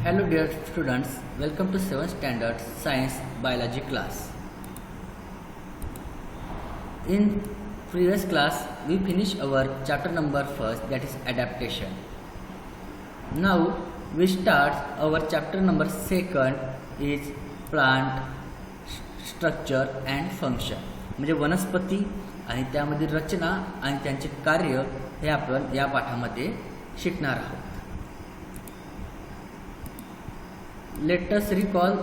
Hello dear students, welcome to 7th standard science biology class. In previous class we finished our chapter number first, that is adaptation. Now we start our chapter number second, is plant structure and function. म्हणजे वनस्पती आणि त्यामधील रचना आणि त्यांचे कार्य हे आपण या पाठामध्ये शिकणार आहोत. Let us recall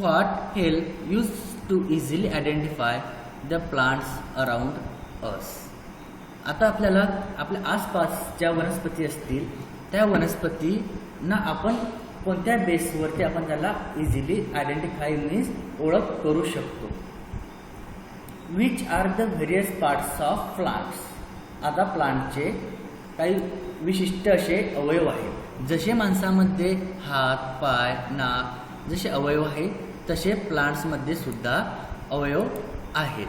what help used to easily identify the plants around us. आता आपल्याला आपल्या आसपास ज्या वनस्पती असतील त्या वनस्पतींना आपण कोणत्या बेसवरती आपण त्याला इझिली आयडेंटिफाय मीन्स ओळख करू शकतो. Which are the various parts of plants. आता प्लांटचे काही विशिष्ट असे अवयव आहेत. जसे माणसामध्ये हात, पाय, नाक जसे अवयव आहेत तसे प्लांट्समध्ये सुद्धा अवयव आहेत.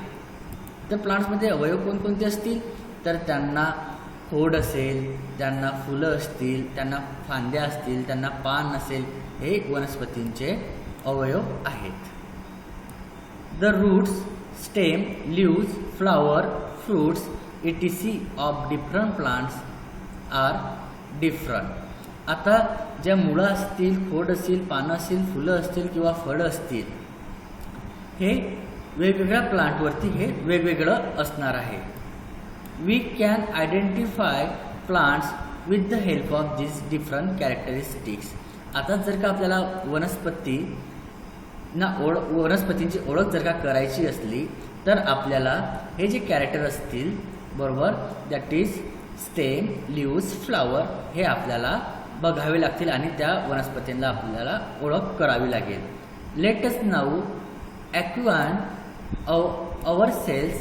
तर प्लांट्समध्ये अवयव कोणकोणते असतील तर त्यांना खोड असेल, त्यांना फुलं असतील, त्यांना फांद्या असतील, त्यांना पान असेल, हे वनस्पतींचे अवयव आहेत. The roots, stem, leaves, flower, fruits etc of different plants are different. आता ज्या मुळं असतील, खोड असतील, पानं असतील, फुलं असतील किंवा फळं असतील, हे वेगवेगळ्या प्लांटवरती हे वेगवेगळं असणार आहे. We can identify plants with the help of this different characteristics. आता जर का आपल्याला वनस्पतींची ओळख जर का करायची असली तर आपल्याला हे जे कॅरेक्टर असतील, बरोबर, that is stem, leaves, flower, हे आपल्याला बघावे लागतील आणि त्या वनस्पतींना आपल्याला ओळख करावी लागेल. Let us now acquaint ourselves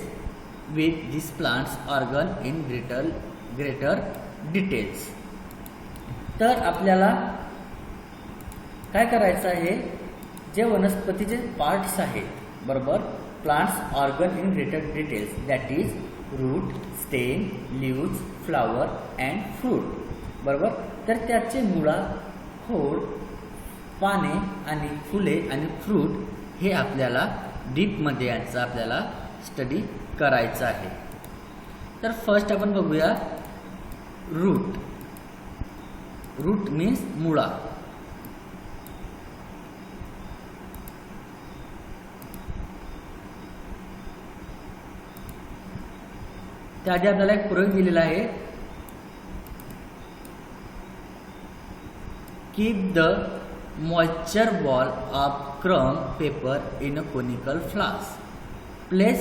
with these plants organ in greater details. तर आपल्याला काय करायचं आहे, जे वनस्पतीचे पार्ट्स आहेत, बरोबर, plants organ in greater details, that is root, stem, leaves, flower and fruit, बरोबर. तर त्याचे मुळा, खोड, पाने आणि फुले आणि फ्रूट हे आपल्याला डीपमध्ये यांचा आपल्याला स्टडी करायचा आहे. तर फर्स्ट आपण बघूया रूट. रूट मीन्स मुळा. त्याआधी आपल्याला एक प्रयोग दिलेला आहे, keep the moisture ball of crumpled paper in a conical flask. Place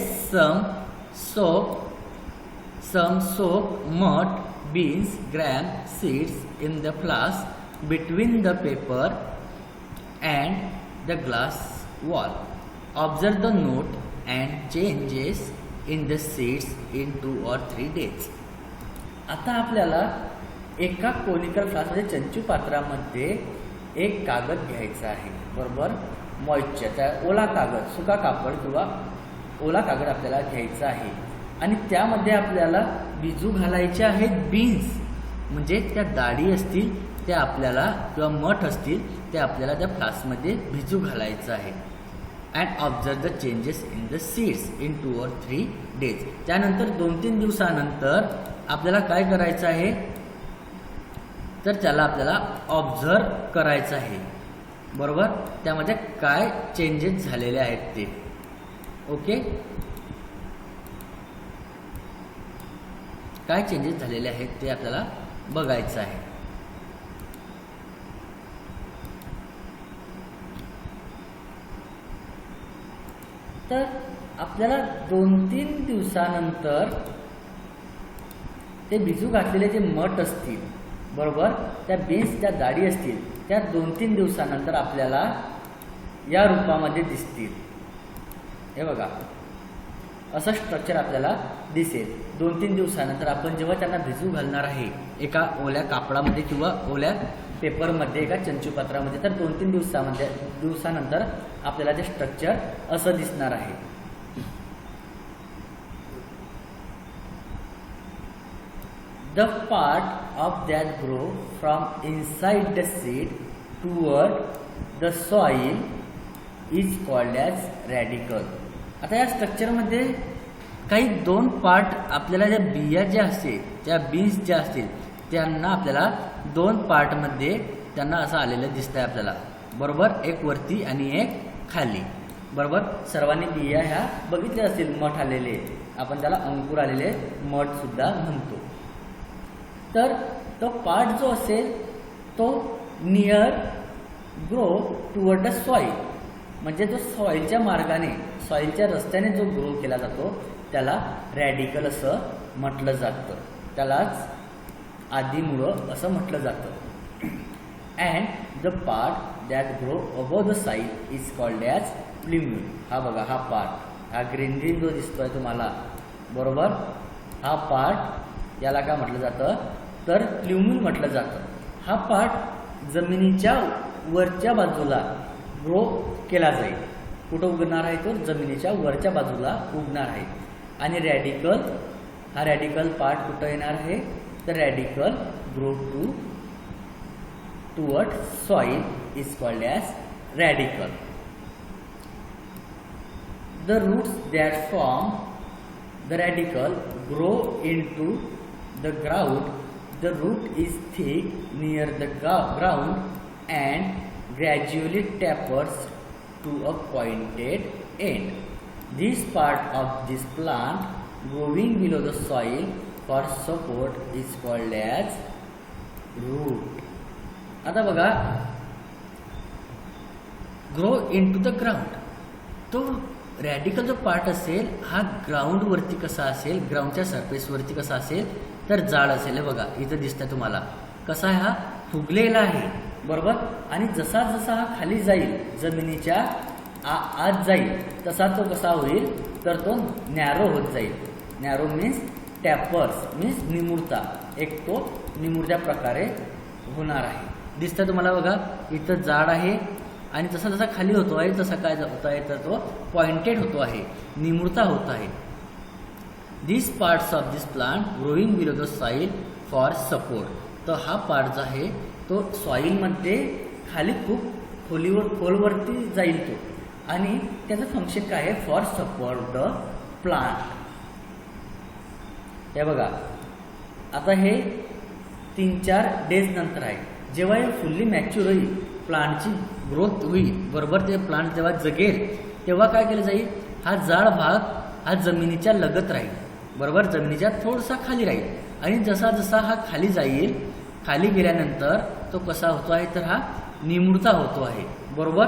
some soap, mud, beans, gram, seeds in the flask between the paper and the glass wall. Observe the note and changes in the seeds in 2 or 3 days. आता आपल्याला एका conical flask म्हणजे चंचू पात्रामध्ये एक कागद घ्यायचा आहे, बरोबर, मॉइश्चर, त्या ओला कागद, सुका कापड किंवा ओला कागद आपल्याला घ्यायचा आहे आणि त्यामध्ये आपल्याला बिजू घालायचे आहेत. बीन्स म्हणजे त्या डाळी असतील त्या आपल्याला किंवा मठ असतील ते आपल्याला त्या फ्लास्कमध्ये भिजू घालायचं आहे. And observe the changes in the seeds in 2 or 3 days. त्यानंतर 2-3 दिवसानंतर आपल्याला काय करायचं आहे तर त्याला आपल्याला ऑब्झर्व करायचं आहे, बरोबर, त्यामध्ये काय चेंजेस झालेले आहेत ते. ओके, काय चेंजेस झालेले आहेत ते आपल्याला बघायचं आहे. तर आपल्याला 2-3 दिवसानंतर ते भिजू घातलेले जे मठ असतील, बरोबर, त्या बीन्स, त्या डाळी असतील, त्या 2-3 दिवसानंतर आपल्याला या रूपामध्ये दिसतील. हे बघा, असं स्ट्रक्चर आपल्याला दिसेल. 2-3 दिवसानंतर आपण जेव्हा त्यांना भिजू घालणार आहे एका ओल्या कापडामध्ये किंवा ओल्या पेपरमध्ये, एका चंचूपात्रामध्ये, तर 2-3 दिवसानंतर आपल्याला ते स्ट्रक्चर असं दिसणार आहे. The part of that grow from inside the seed toward the soil is called as radicle. आता या स्ट्रक्चरमध्ये काही दोन पार्ट आपल्याला ज्या बिया ज्या असतील, त्या बीन्स ज्या असतील त्यांना आपल्याला दोन पार्टमध्ये त्यांना असं आलेलं दिसतंय आपल्याला, बरोबर. एक वरती आणि एक खाली, बरोबर. सर्वांनी बिया ह्या बघितल्या असतील, मठ आलेले, आपण त्याला अंकुर आलेले मठ सुद्धा म्हणतो. तर तो पार्ट जो असेल तो near grow toward the soil, म्हणजे जो सॉईलच्या मार्गाने, सॉईलच्या रस्त्याने जो ग्रो केला जातो त्याला रॅडिकल असं म्हटलं जातं, त्यालाच आदिमुळं असं म्हटलं जातं. And the part that grow above the soil is called as plumule. हा बघा, हा पार्ट, हा ग्रीन ग्रीन जो दिसतोय तुम्हाला, बरोबर, हा पार्ट याला काय म्हटलं जातं तर प्ल्युम्यूल म्हटलं जातं. हा पार्ट जमिनीच्या वरच्या बाजूला ग्रो केला जाईल. कुठं उगणार आहे तो जमिनीच्या वरच्या बाजूला उगणार आहे. आणि रॅडिकल, हा रॅडिकल पार्ट कुठं येणार आहे तर radical grow toward soil is called as radical. The roots that form the radicle grow into the ground. The root is thick near the ground and gradually tapers to a pointed end. This part of this plant growing below the soil for support is called as root. आता बघा, grow into the ground, तो radical जो part असेल हा ग्राउंडवरती कसा असेल, ग्राउंडच्या सरफेसवरती कसा असेल तर जाड असेल. हे बघा इथं दिसतंय तुम्हाला, कसा आहे हा फुगलेला आहे, बरोबर. आणि जसा जसा हा खाली जाईल, जमिनीच्या आत जाईल, तसा तो कसा होईल तर तो नॅरो होत जाईल. नॅरो मीन्स टॅपर्स, मीन्स निमुळता, एक तो निमुळत्या प्रकारे होणार आहे. दिसतंय तुम्हाला बघा, इथं जाड आहे आणि जसा जसा खाली होतो आहे तसा काय होत आहे तर तो पॉइंटेड होतो आहे, निमुळता होत आहे. This parts of this plant growing below the soil for support. तर हा पार्ट जो आहे तो सॉईलमध्ये खाली खूप खोलवरती जाईल तो, आणि त्याचं फंक्शन काय आहे फॉर सपोर्ट द प्लांट. हे बघा, आता हे 3-4 डेज नंतर आहे, जेव्हा हे फुल्ली मॅच्युअर होईल, प्लांटची ग्रोथ होईल, बरोबर. ते प्लांट जेव्हा जगेल तेव्हा काय केलं जाईल, हा जाड भाग हा जमिनीच्या लगत राहील, बरोबर, जमिनीच्या थोडासा खाली राहील. आणि जसा जसा हा खाली जाईल, खाली गेल्यानंतर तो कसा होतो आहे तर हा निमुळता होतो आहे, बरोबर.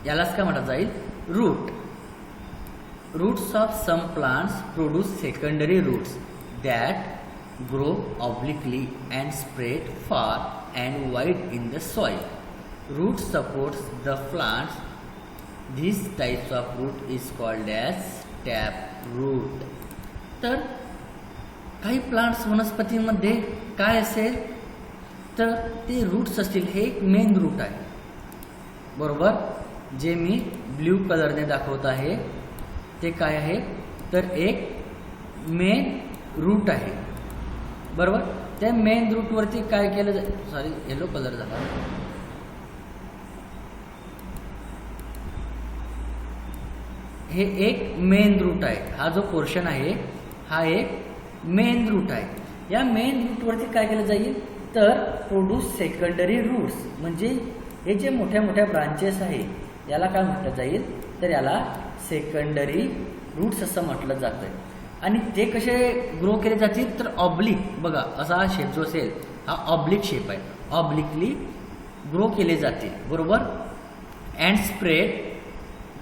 यालाच काय म्हटलं जाईल root. Roots of some plants produce secondary roots that grow obliquely and spread far and wide in the soil. Root supports the plants. These types of root is called as tap root. तर काही plants वनस्पतींमध्ये काय असेल तर ते roots असतील. हे एक मेन रूट आहे, बरोबर, जे मी ब्ल्यू कलरने दाखवत आहे ते काय आहे तर एक मेन रूट आहे, बरोबर. त्या मेन रूटवरती काय केलं सॉरी येलो कलर झाला, हे एक मेन रूट आहे. हा जो पोर्शन आहे हा एक मेन रूट आहे. या मेन रूटवरती काय केलं जाईल तर प्रोड्यूस सेकंडरी रूट्स, म्हणजे हे जे मोठ्या मोठ्या ब्रांचेस आहे याला काय म्हटलं जाईल तर याला सेकंडरी रूट्स असं म्हटलं जातं. आणि ते कसे ग्रो केले जातील तर ऑब्लिक, बघा असा हा शेप जो असेल हा ऑब्लिक शेप आहे, ऑब्लिकली ग्रो केले जातील, बरोबर. अँड स्प्रेड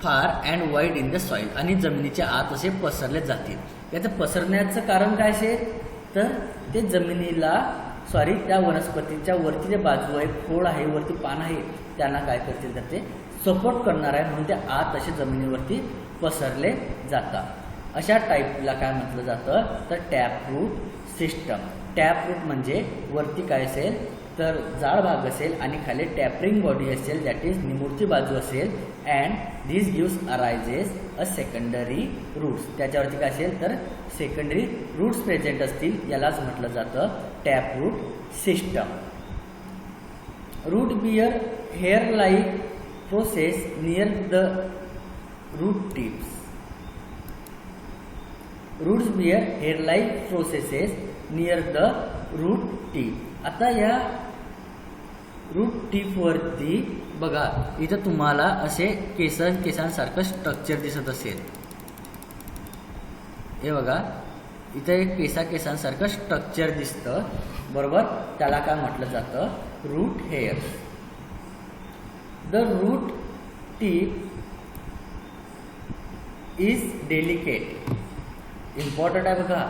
फार and wide in the soil, आणि जमिनीच्या आत असे पसरले जातील. याचं पसरण्याचं कारण काय असेल तर ते जमिनीला त्या वनस्पतीच्या वरती जे बाजू आहे, खोड आहे, वरती पान आहे, त्यांना काय करतील तर ते सपोर्ट करणार आहे, म्हणून ते आत असे जमिनीवरती पसरले जातात. अशा टाईपला काय म्हटलं जातं तर tap root system. Tap root म्हणजे वरती काय असेल तर जाड भाग असेल आणि खाली टॅपरिंग बॉडी असेल, दॅट इज निमुळती बाजू असेल. And this gives arises a secondary roots. त्याच्यावरती काय असेल तर सेकंडरी रूट्स प्रेझेंट असतील, यालाच म्हटलं जातं tap root system. Root bear hair like process near the root tips. Roots bear hair like processes near the root tip. आता या रूट टीपवरती बघा, इथं तुम्हाला असे केसांसारखं स्ट्रक्चर दिसत असेल. हे बघा, इथं एक केसांसारखं स्ट्रक्चर दिसतं, बरोबर. त्याला काय म्हटलं जातं root hair. The root tip is delicate. Important आहे बघा,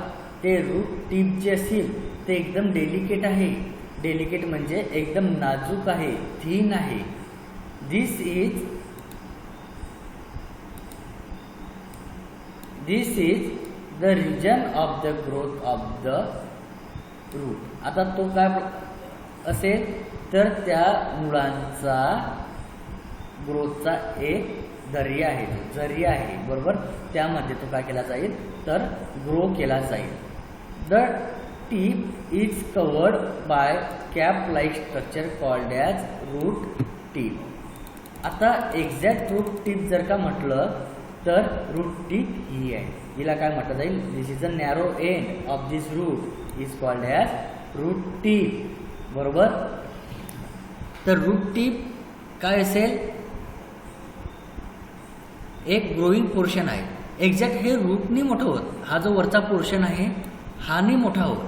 ते रूट टीप जे असेल ते एकदम डेलिकेट आहे. डेलिकेट म्हणजे एकदम नाजूक आहे, थिन आहे. This is the region of the growth of the root. आता तो काय असेल तर त्या मुळांचा ग्रोथचा एक जरिया आहे, बरोबर. त्यामध्ये तो काय केला जाईल तर ग्रो केला जाईल. The tip is covered by cap like structure called as root tip. आता एक्झॅक्ट रूट टीप जर का म्हटलं तर रूट टीप ही आहे, हिला काय म्हटलं जाईल. This is the narrow end of this root is called as root tip, बरोबर. तर रूट टीप काय असेल, एक ग्रोईंग पोर्शन आहे. एक्झॅक्ट हे रूटनी मोठं होत, हा जो वरचा पोर्शन आहे हा नाही मोठा होत.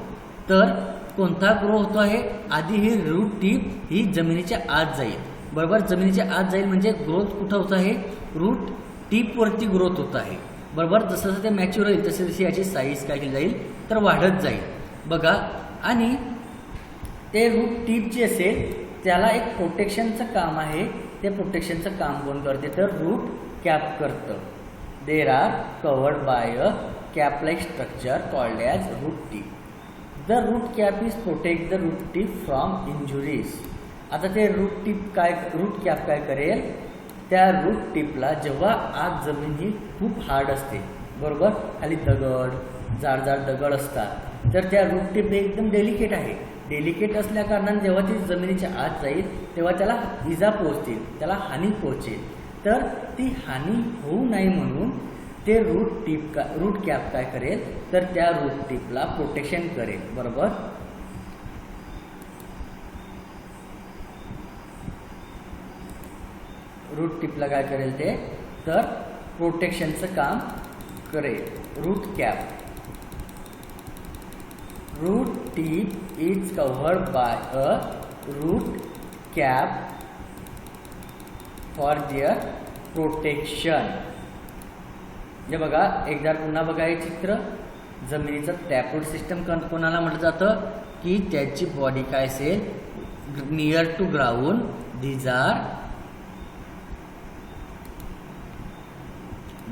तर कोणता ग्रो होतो आहे, आधी ही रूट टीप ही जमिनीच्या आत जाईल, बरोबर. जमिनीच्या आत जाईल म्हणजे ग्रोथ कुठं होत आहे, रूट टीपवरती ग्रोथ होत आहे, बरोबर. जसं जसं ते मॅच्युअर होईल तसे जशी याची साईज काय केली जाईल तर वाढत जाईल, बघा. आणि ते रूट टीप जे असेल त्याला एक प्रोटेक्शनचं काम आहे. ते प्रोटेक्शनचं काम कोण करते तर रूट कॅप करतं. There are covered by a cap like structure called as root tip. The root cap is protect the root tip from injuries. आता ते रूट कॅप काय करेल, त्या रूट टीपला जेव्हा आत जमीन ही खूप हार्ड असते, बरोबर, खाली जाड दगड असतात, तर त्या रूट टीप एकदम डेलिकेट आहे. डेलिकेट असल्या कारणाने जेव्हा ती जमिनीच्या आत जाईल तेव्हा त्याला इजा पोहोचतील, त्याला हानी पोहोचेल. तर ती हानी होऊ नये म्हणून ते रूट कॅप काय करेल तर त्या रूट टीपला प्रोटेक्शन करेल, बरोबर. रूट टीपला काय करेल ते तर प्रोटेक्शनचं काम करेल. Root cap. Root tip is covered by a root cap for their protection. हे बघा, एकदा पुन्हा बघा हे चित्र. जमिनीचं टॅपरूट सिस्टम कोणाला म्हटलं जातं की त्याची बॉडी काय असेल near to ground. These are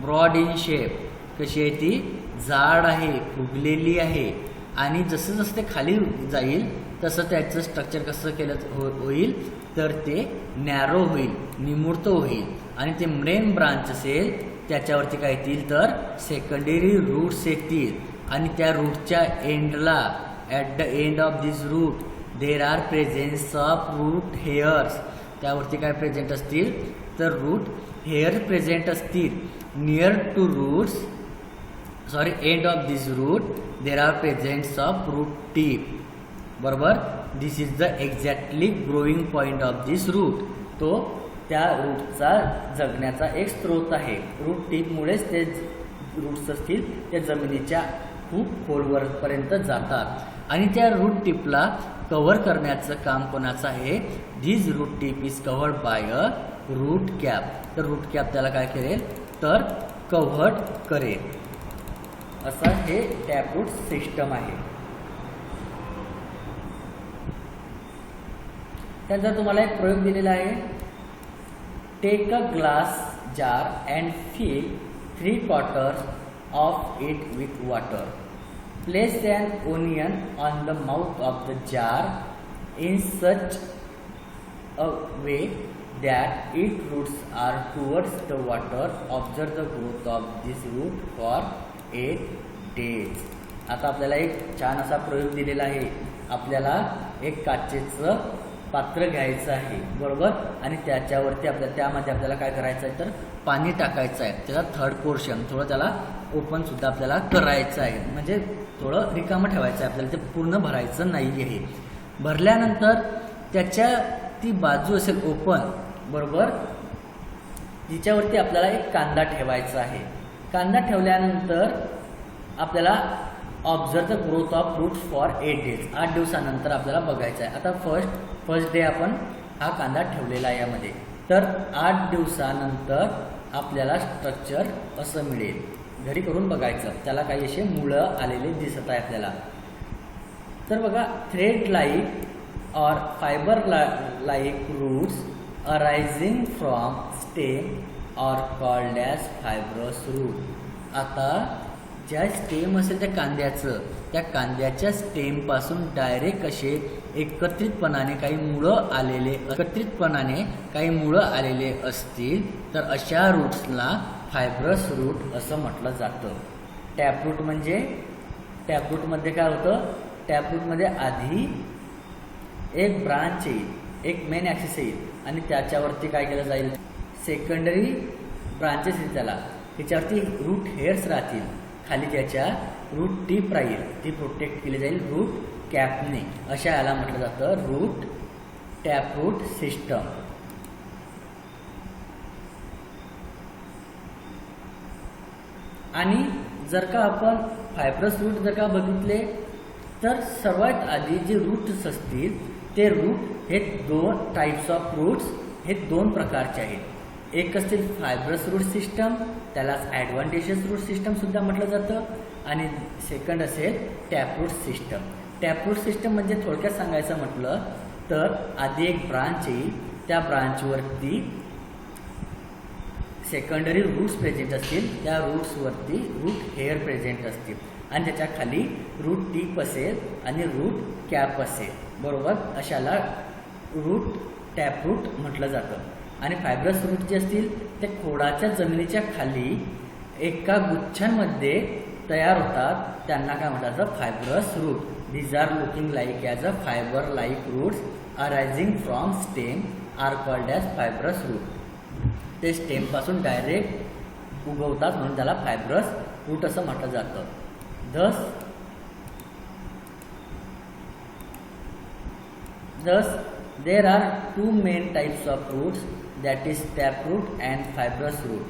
broad in shape. कशी आहे ती, जाड आहे, फुगलेली आहे. आणि जसं जसं ते खाली जाईल तसं त्याचं स्ट्रक्चर कसं केलं होईल तर ते नॅरो होईल, निमुळतं होईल. आणि ते मेन ब्रांच असेल त्याच्यावरती काय येतील तर सेकंडरी रूट्स येतील. आणि त्या रूटच्या एंडला, at the end of this root there are presence of root hairs. त्यावरती काय प्रेझेंट असतील तर रूट हेअर प्रेझेंट असतील. Near to roots, end of this root there are presents of root tip, बरोबर. This is the exactly growing point of this root. तो त्या रूटचा जगण्याचा एक स्रोत आहे. रूट टीपमुळेच ते रूट्स असतील ते जमिनीच्या खूप खोलवरपर्यंत जातात. आणि त्या रूट टीपला कव्हर करण्याचं काम कोणाचं आहे. This root tip is covered by a root cap. तर रूट कॅप त्याला काय करेल तर कव्हर्ड करेल. असं हे टॅपरूट सिस्टम आहे. त्यानंतर तुम्हाला एक प्रयोग दिलेला आहे. Take a glass jar and fill 3/4 of it with water. Place an onion on the mouth of the jar in such a way that its roots are towards the water. Observe the growth of this root for 8 days. आता आपल्याला एक छान असा प्रयोग दिलेला आहे. आपल्याला एक काचेचं पात्र घ्यायचं आहे, बरोबर, आणि त्याच्यावरती त्यामध्ये आपल्याला काय करायचं आहे तर पाणी टाकायचं आहे. त्याचा थर्ड पोर्शन थोडं त्याला ओपन सुद्धा आपल्याला करायचं आहे, म्हणजे थोडं रिकामं ठेवायचं आहे आपल्याला, ते पूर्ण भरायचं नाही आहे. भरल्यानंतर त्याच्या ती बाजू असेल ओपन, बरोबर, तिच्यावरती आपल्याला एक कांदा ठेवायचा आहे. कांदा ठेवल्यानंतर आपल्याला observe the growth of roots for 8 days. 8 दिवसानंतर आपल्याला बघायचं आहे. आता फर्स्ट डे आपण हा कांदा ठेवलेला आहे यामध्ये. तर 8 दिवसानंतर आपल्याला स्ट्रक्चर असं मिळेल. घरी करून बघायचं. त्याला काही असे मुळं आलेले दिसत आहे आपल्याला. तर बघा, थ्रेड लाईक और fibre like roots arising from stem और कॉल्ड ॲज फायब्रस रूट. आता ज्या स्टेम असेल त्या कांद्याचं, त्या कांद्याच्या स्टेमपासून डायरेक्ट असे एकत्रितपणाने काही मुळं आलेले असतील तर अशा रूट्सला फायब्रस रूट असं म्हटलं जातं. टॅपरूटमध्ये काय होतं, टॅपरूटमध्ये आधी एक ब्रांच येईल, एक मेन ॲक्सिस येईल आणि त्याच्यावरती काय केलं जाईल, सेकंडरी ब्रांचेस येईल त्याच्यावरती रूट हेअर्स राहतील. खाली त्याच्या रूट टीप राहील, ती प्रोटेक्ट केली जाईल रूट कॅपने. अशा याला म्हटलं जातं रूट टॅपरूट सिस्टम. आणि जर का आपण फायब्रस रूट जर का बघितले तर सर्वात आधी जे रूट्स असतील ते रूट हे 2 टाईप्स ऑफ रूट्स, हे 2 प्रकारचे आहेत. एक असतील फायब्रस रूट सिस्टम, त्यालाच ॲडव्हान्टेजेस रूट सिस्टम सुद्धा म्हटलं जातं, आणि सेकंड असेल टॅपरूट सिस्टम. टॅपरूट सिस्टम म्हणजे थोडक्यात सांगायचं म्हटलं तर आधी एक ब्रांच येईल, त्या ब्रांचवरती सेकंडरी रूट्स प्रेझेंट असतील, त्या रूट्सवरती रूट हेअर प्रेझेंट असतील आणि त्याच्या खाली रूट टीप असेल आणि रूट कॅप असेल, बरोबर. अशाला रूट टॅपरूट म्हटलं जातं. आणि फायब्रस रूट जे असतील ते खोडाच्या जमिनीच्या खाली एका गुच्छांमध्ये तयार होतात, त्यांना काय म्हटलं जातं, fibrous root. These are looking like as a fibre like roots arising from stem are called as fibrous root. ते स्टेमपासून डायरेक्ट उगवतात म्हणून त्याला फायब्रस रूट असं म्हटलं जातं. Thus, there are 2 main types of roots, that is taproot and fibrous root.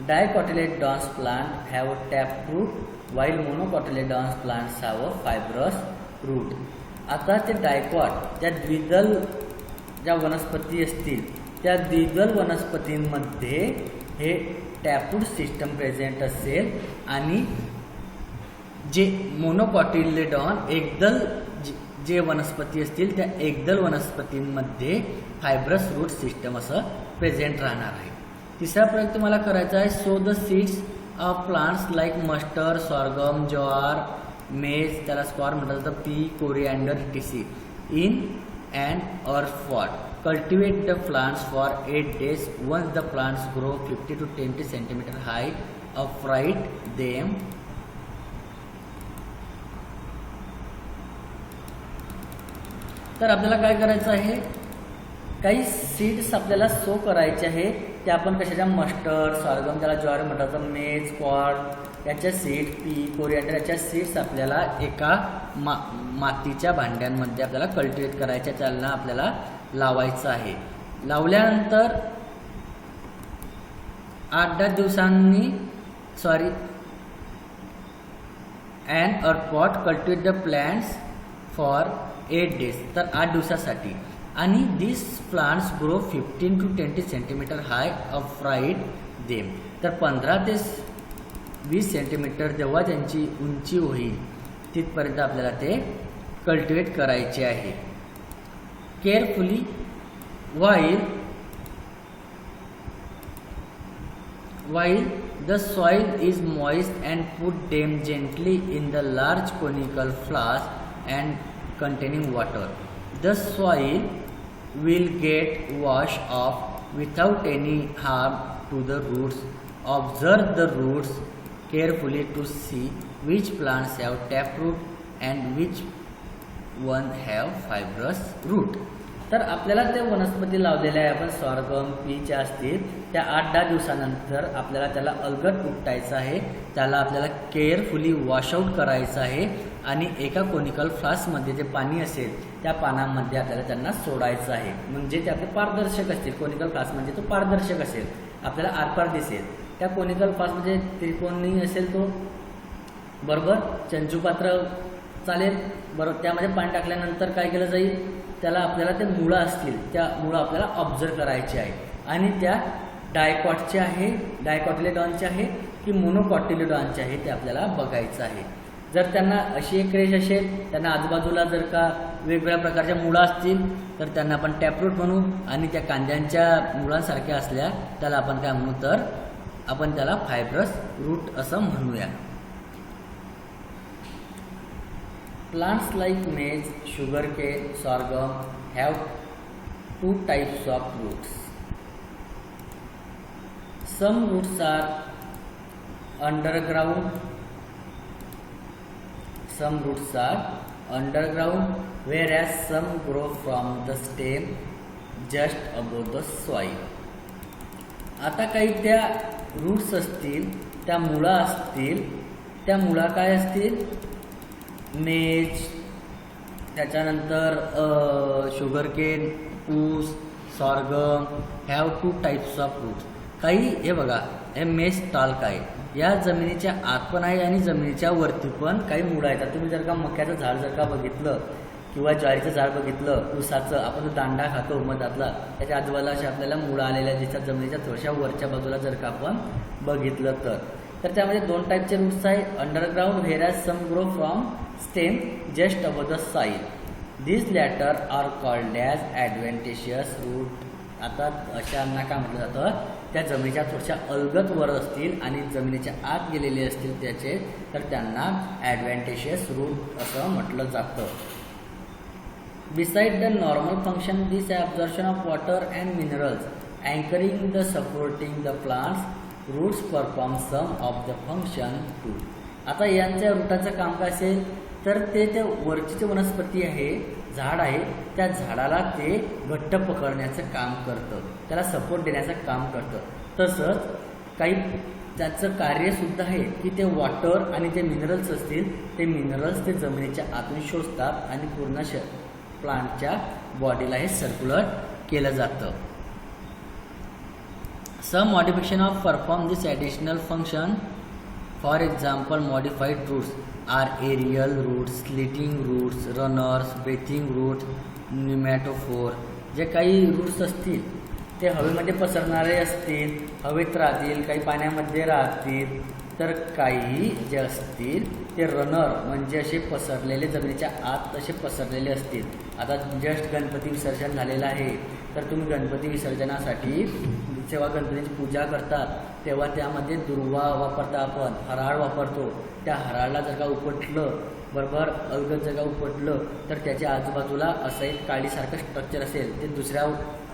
Dicotyledons plants have taproot, while monocotyledons plants have a fibrous root. आता ते डायकॉट, त्या द्विदल ज्या वनस्पती असतील त्या द्विदल वनस्पतींमध्ये हे टॅपरूट सिस्टम प्रेझेंट असेल, आणि जे मोनोकॉटिलेडॉन एकदल जे वनस्पती असतील त्या एकदल वनस्पतींमध्ये फायब्रस रूट सिस्टम असं प्रेझेंट राहणार आहे. तिसरा प्रयोग तुम्हाला करायचा आहे, so the seeds of plants like mustard, sorghum, jowar, maize, त्याला स्क्वार म्हटलं जातं, pea, coriander, etc. In and earth pot. Cultivate the plants for 8 days. Once the plants grow 50 to 20 centimeter high, upright them. तर आपल्याला काय करायचं आहे, काही सीड्स आपल्याला सो करायचे आहे. ते आपण कशाच्या, मस्टर्ड, सॉर्गम, त्याला ज्वार म्हणतात, मेज, कॉर्न याच्या सीड, पी, कोरिअँडर याच्या सीड्स आपल्याला एका मातीच्या भांड्यांमध्ये आपल्याला कल्टिवेट करायच्या, त्यांना आपल्याला लावायचं आहे. लावल्यानंतर 8-10 दिवसांनी and earth pot cultivate the plants for 8 days. तर 8 दिवसासाठी. आणि this plants grow 15 to 20 centimeter high, upright them. तर 15 ते 20 सेंटीमीटर जेव्हा त्यांची उंची होईल तिथपर्यंत आपल्याला ते कल्टिवेट करायचे आहे. Carefully while the soil is moist and put them gently in the large conical flask and containing water. the soil will get washed off without any harm to the roots. Observe the roots carefully to see which plants have taproot and which one have fibrous root. तर आपल्याला त्या वनस्पती लावलेल्या आहे आपण sorghum पीच्या असतील त्या 8-10 दिवसानंतर आपल्याला त्याला अलगद उपटायचं आहे, त्याला आपल्याला केअरफुली वॉशआउट करायचं आहे आणि एका कोनिकल फ्लास्कमध्ये जे पाणी असेल त्या पानामध्ये आपल्याला त्यांना सोडायचं आहे. म्हणजे ते आपले पारदर्शक असतील. कोनिकल फ्लास्क म्हणजे तो पारदर्शक असेल, आपल्याला आरपार दिसेल. त्या कोनिकल फ्लास्कमध्ये त्रिकोणी असेल तो बरोबर चंचू पात्र चालेल बरोबर. त्यामध्ये पाणी टाकल्यानंतर काय केलं जाईल, त्याला आपल्याला ते मुळं असतील त्या मुळं आपल्याला ऑब्झर्व करायची आहे आणि त्या डायकॉटचे आहे, डायकॉटिलेडॉनचे आहे की मोनोकॉटिलेडॉनचे आहे ते आपल्याला बघायचं आहे. जर त्यांना अशी एक रेष असेल, त्यांना आजूबाजूला जर का वेगवेगळ्या प्रकारच्या मुळं असतील तर त्यांना आपण टॅपरूट म्हणू आणि त्या कांद्यांच्या मुळांसारख्या असल्या त्याला आपण काय म्हणू, तर आपण त्याला फायब्रस रूट असं म्हणूया. Plants like maize, sugarcane, sorghum have 2 types of roots. Some roots are underground. Some roots are underground, whereas some grow from the stem just above the soil. आता काही त्या रूट्स असतील, त्या मुळा असतील, त्या मुळा काय असतील, मेज, त्याच्यानंतर शुगरकेन, ऊस, sorghum have 2 types of roots. काही हे बघा, हे मेज स्टॉल्क आहे, या जमिनीच्या आत पण आहे आणि जमिनीच्या वरती पण काही मुळं आहेत. तुम्ही जर का मक्याचं झाड जर का बघितलं किंवा ज्वारीचं झाड बघितलं, ऊसाचं आपण जो दांडा खातो मधातला, त्याच्या आजूबाजूला अशा आपल्याला मुळं आलेल्या दिसतात जमिनीच्या थोड्याशा वरच्या बाजूला जर का आपण बघितलं तर त्यामध्ये 2 टाईपचे रूट्स आहे, underground whereas some grow from stem just above the soil. This latter are called as adventitious root. आता अशांना काय म्हटलं जातं, त्या जमिनीच्या थोड्याशा अलगद वर असतील आणि जमिनीच्या आत गेलेले असतील त्याचे, तर त्यांना ॲडव्हेंटिशियस रूट असं म्हटलं जातं. Beside the normal function, this absorption of water and minerals, anchoring the supporting the plants, roots perform some of the function too. आता यांच्या रूटाचं काम काय असेल, तर ते वरची जे वनस्पती आहे, झाड आहे, त्या झाडाला ते घट्ट पकडण्याचं काम करतं, त्याला सपोर्ट देण्याचं काम करतं. तसंच काही त्याचं कार्यसुद्धा आहे की ते वॉटर आणि जे मिनरल्स असतील ते मिनरल्स ते जमिनीच्या आतून शोषतात आणि पूर्ण प्लांटच्या बॉडीला हे सर्क्युलर केलं जातं. Some modification of perform this additional function. For example, modified roots are aerial roots, stilting roots, runners, breathing roots, pneumatophore. जे काही रूट्स असतील ते हवेमध्ये पसरणारे असतील, हवेत राहतील, काही पाण्यामध्ये राहतील, तर काही जे असतील ते रनर म्हणजे असे पसरलेले जमिनीच्या आत असे पसरलेले असतील. आता जस्ट गणपती विसर्जन झालेलं आहे, तर तुम्ही गणपती विसर्जनासाठी जेव्हा गणपतीची पूजा करतात तेव्हा त्यामध्ये दुर्वा वापरता, आपण हराळ वापरतो. त्या हराळला जर का उपटलं बरोबर, अलगद जर का उपटलं तर त्याच्या आजूबाजूला असं एक काळीसारखं स्ट्रक्चर असेल, ते दुसऱ्या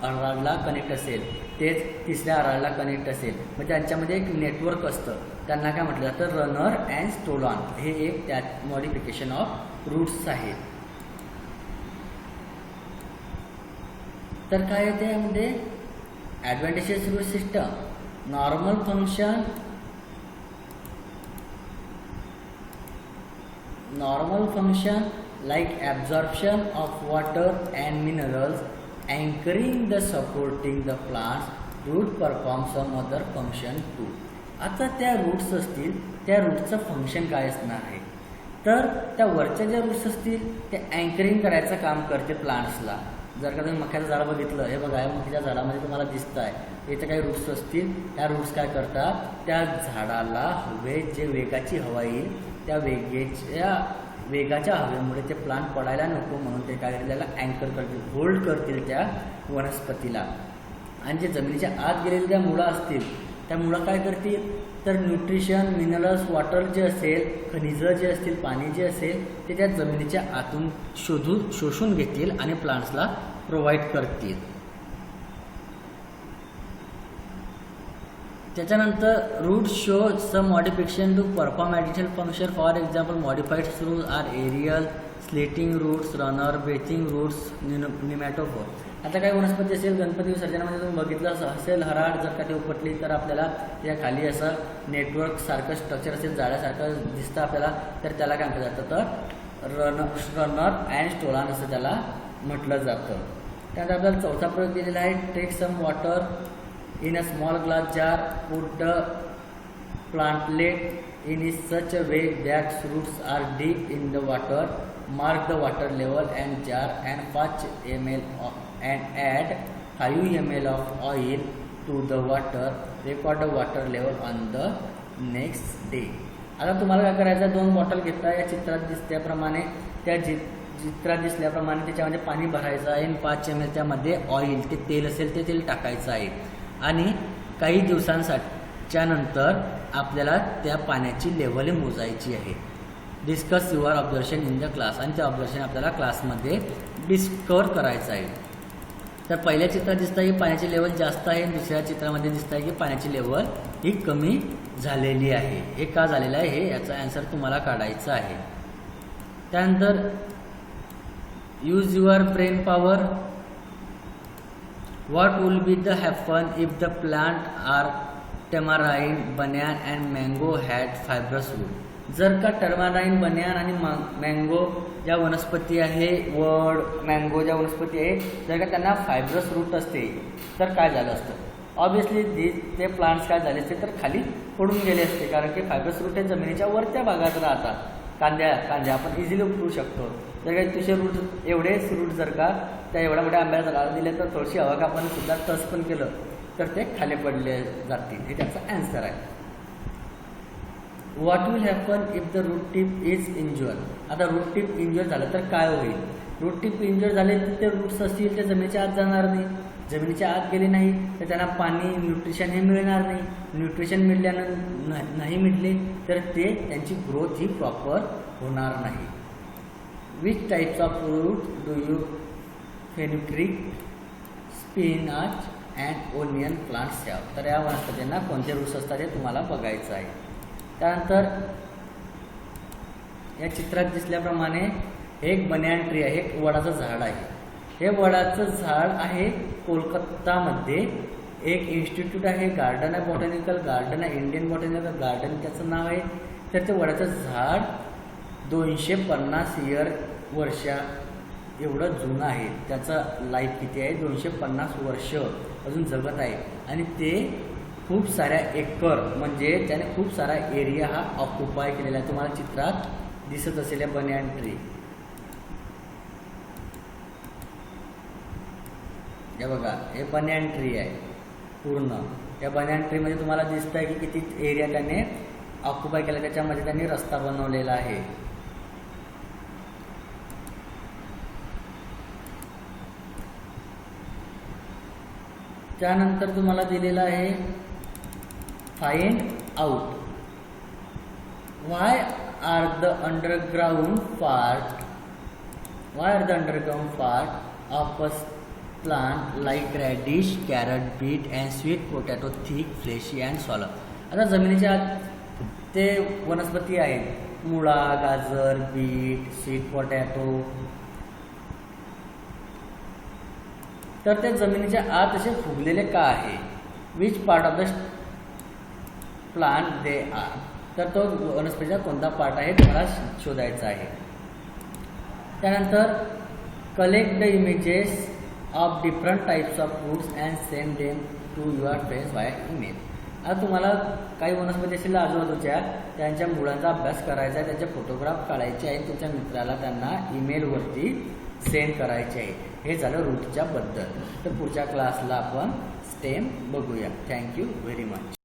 हराळला कनेक्ट असेल, तेच तिसऱ्या हराळला कनेक्ट असेल. मग त्यांच्यामध्ये एक नेटवर्क असतं, त्यांना काय म्हटलं जातं, रनर अँड स्टोलॉन. हे एक त्यात मॉडिफिकेशन ऑफ रूट्स आहे. तर काय आहे त्यामध्ये, advantages root system, normal function, normal function like absorption of water and minerals, anchoring the supporting the plants, root perform some other function too. आता त्या रूट्स असतील त्या रूटचं फंक्शन काय असणार आहे, तर त्या वरच्या ज्या रूट्स असतील ते अँकरिंग करायचं काम करते प्लांट्सला. जर का तुम्ही मक्याचं झाड बघितलं, हे बघा मक्याच्या झाडामध्ये तुम्हाला दिसतं आहे इथे काही रूट्स असतील, त्या रूट्स काय करतात, त्या झाडाला हवेत जे वेगाची हवा येईल त्या वेगाच्या हवेमुळे ते प्लांट पडायला नको म्हणून ते काय त्याला अँकर करतील, होल्ड करतील त्या वनस्पतीला. आणि जे जमिनीच्या आत गेलेल्या ज्या मुळा असतील त्या मुळा काय करतील, तर न्यूट्रिशन, मिनरल्स, वॉटर जे असेल, खनिजं जे असतील, पाणी जे असेल ते त्या जमिनीच्या आतून शोषून घेतील आणि प्लांट्सला प्रोव्हाइड करतील. त्याच्यानंतर root show some modification to perform additional function. For example modified roots are aerial, stilting roots, runner, breathing roots, pneumatophore. आता काही वनस्पती असेल, गणपती विसर्जनामध्ये तुम्ही बघितलं असेल, हराड जर का ते उपटली तर आपल्याला त्या खाली असं नेटवर्क सारखं स्ट्रक्चर असेल, जाळ्यासारखं दिसतं आपल्याला, तर त्याला काय म्हटलं जातं, तर रनर अँड स्टोलान असं त्याला म्हटलं जातं. त्यानंतर आपल्याला चौथा प्रयोग दिलेला आहे. Take some water in a small glass jar, put the plantlet in such a way that roots are deep in the water, mark the water level and jar and 5 ml and add 5 ml of oil to the water, record the water level on the next day. आता तुम्हाला काय करायचं, 2 bottle घेतला, या चित्रात दिसल्याप्रमाणे, त्या चित्रात दिसल्याप्रमाणे त्याच्यामध्ये पाणी भरायचं आहे आणि 5 ml त्यामध्ये ऑइल, ते तेल असेल ते तेल टाकायचं आहे आणि काही दिवसांसाठीच्या नंतर आपल्याला त्या पाण्याची लेवल मोजायची आहे. Discuss your observation in the class. आणि ते ऑब्झर्वेशन आपल्याला क्लासमध्ये डिस्कवर करायचं आहे. तर पहिल्या चित्रात दिसतं की पाण्याची लेवल जास्त आहे, दुसऱ्या चित्रामध्ये दिसतं आहे की पाण्याची लेवल ही कमी झालेली आहे. हे का झालेलं आहे हे याचा आन्सर तुम्हाला काढायचा आहे. त्यानंतर use your brain power. What will be the happen if the plant are tamarind, banyan and mango had fibrous root? जर का टर्माराईन, बन्यान आणि मँगो ज्या वनस्पती आहे, वड, मँगो ज्या वनस्पती आहे, जर का त्यांना फायब्रस रूट असते तर काय झालं असतं. ऑब्वियसली ते प्लांट्स काय झाले असते तर खाली पडून गेले असते, कारण की फायब्रस रूट हे जमिनीच्या वरच्या भागात राहतात. कांद्या आपण इझिली उपटू शकतो. जर काही तुझे रूट एवढेच रूट जर का त्या एवढ्या मोठ्या आंब्याला झाडाला दिले तर थोडीशी हवा आपण सुद्धा टच पण केलं तर ते खाली पडले जातील. हे त्याचा आन्सर आहे. What will happen if the root tip is injure. आता रूट टिप इंज्युअर झालं तर काय होईल. रूट टिप इंज्युअर झाले तर ते रूट्स असतील ते जमिनीच्या आत जाणार नाही. जमिनीच्या आत गेले नाही तर त्यांना पाणी, न्यूट्रिशन हे मिळणार नाही. न्यूट्रिशन नाही मिळले तर ते त्यांची ग्रोथ ही प्रॉपर होणार नाही. Which types of root do you fenugreek, spinach and onion plants have. तर या वनस्पतींना कोणते रूट्स असतात हे तुम्हाला बघायचं आहे. त्यानंतर या चित्रात दिसल्याप्रमाणे एक बन्यान ट्री आहे, एक वडाचं झाड आहे. हे वडाचं झाड आहे कोलकातामध्ये. एक इन्स्टिट्यूट आहे, गार्डन आहे, बॉटॅनिकल गार्डन आहे, इंडियन बॉटॅनिकल गार्डन त्याचं नाव आहे. तर ते वडाचं झाड 250 वर्षा एवढं जुनं आहे. त्याचं लाईफ किती आहे, 250 वर्ष अजून जगत आहे. आणि ते खूप साऱ्या एकर म्हणजे त्याने खूप सारा एरिया हा ऑक्युपाय केलेला आहे. तुम्हाला चित्रात दिसत असेल बन्यान ट्री. हे बघा, हे बन्यान ट्री आहे पूर्ण. या बन्यान ट्रीमध्ये तुम्हाला दिसतं आहे की किती एरिया त्याने ऑक्युपाय केला. त्याच्यामध्ये त्यांनी रस्ता बनवलेला आहे. त्यानंतर तुम्हाला दिलेला आहे find out why are the underground part of a plant like radish, carrot, beet and sweet potato thick, fleshy and swollen. आता जमिनीच्या आत ते वनस्पती आहेत, मुळा, गाजर, बीट, स्वीट पोटॅटो. तर ते जमिनीच्या आत असे फुगलेले का आहे. Which part of the plant they are. तर तो वनस्पतीचा कोणता पार्ट आहे तुम्हाला शोधायचा आहे. त्यानंतर collect the images of different types of fruits and send them to your friends by email. आता तुम्हाला काही वनस्पती असेल आजूबाजूच्या त्यांच्या मुळांचा अभ्यास करायचा आहे, त्यांचे फोटोग्राफ काढायचे आहेत, त्यांच्या मित्राला त्यांना ईमेलवरती सेंड करायचे आहे. हे झालं रूटच्या बद्दल. तर पुढच्या क्लासला आपण स्टेम बघूया. Thank you very much.